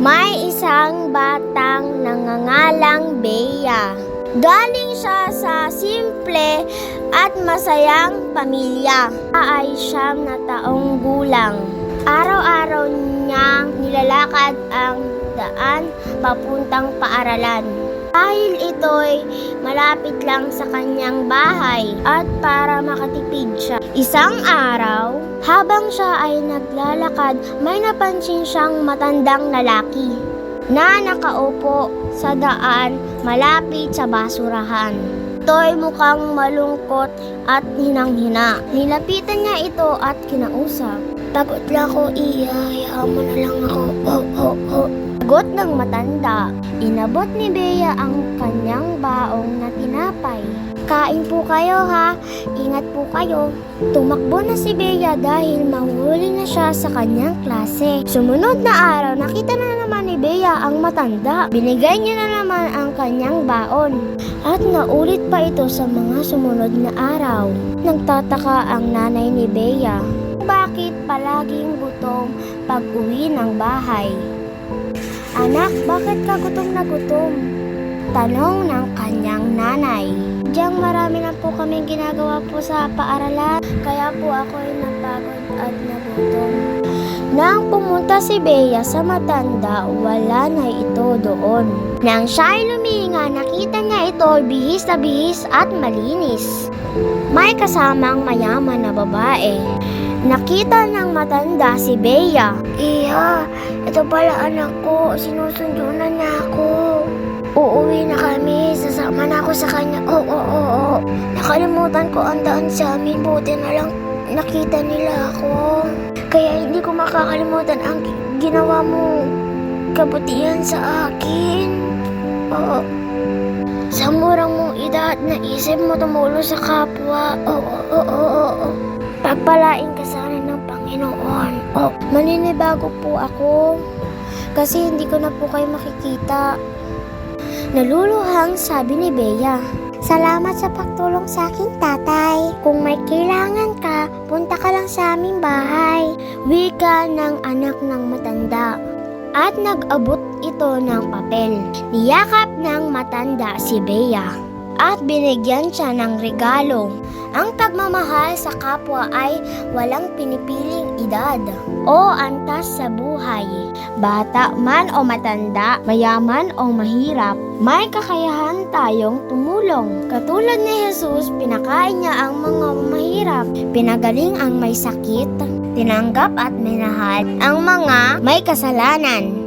May isang batang nangangalang Bea. Galing siya sa simple at masayang pamilya. Ay 9 na taong gulang. Araw-araw niyang nilalakad ang daan papuntang paaralan. Dahil ito'y malapit lang sa kanyang bahay at para makatipid siya. Isang araw, habang siya ay naglalakad, may napansin siyang matandang lalaki na nakaupo sa daan malapit sa basurahan. Ito'y mukhang malungkot at hinang-hina. Nilapitan niya ito at kinausap. "Pagod lang ako, hayaan mo na lang ako. Sagot ng matanda. Inabot ni Bea ang kanyang baong na tinapay. "Kain po kayo ha, ingat po kayo." Tumakbo na si Bea dahil mahuli na siya sa kanyang klase. Sumunod na araw, nakita na naman ni Bea ang matanda. Binigay niya na naman ang kanyang baon. At naulit pa ito sa mga sumunod na araw. Nagtataka ang nanay ni Bea. Bakit palaging gutom pag uwi ng bahay? "Anak, bakit ka gutom na gutom?" tanong ng kanyang nanay. "Diyang marami na po kaming ginagawa po sa paaralan, kaya po ako ay napagod at nagutom." Nang pumunta si Bea sa matanda, wala na ito doon. Nang siya ay luminga, nakita niya ito bihis na bihis at malinis. May kasamang mayaman na babae. Nakita ng matanda si Bea. "Iha, ito pala anak ko, sinusundo na niya ako. Uuwi na kami, sasama na ako sa kanya." Oo. Nakalimutan ko ang daan sa amin, buti na lang nakita nila ako. Kaya hindi ko makakalimutan ang ginawa mo kabutihan sa akin. Oo. Sa murang mong edad, naisip mo tumulong sa kapwa. Oo. Pagpalain ka sana ng Panginoon. Maninibago po ako kasi hindi ko na po kayo makikita. Naluluhang sabi ni Bea. "Salamat sa pagtulong sa akin, tatay. Kung may kailangan ka, punta ka lang sa aming bahay." Wika ng anak ng matanda. At nag-abot ito ng papel. Niyakap ng matanda si Bea at binigyan siya ng regalo. Ang pagmamahal sa kapwa ay walang pinipiling edad o antas sa buhay. Bata man o matanda, mayaman o mahirap, may kakayahan tayong tumulong. Katulad ni Jesus, pinakain niya ang mga mahirap, pinagaling ang may sakit, tinanggap at minahal ang mga may kasalanan.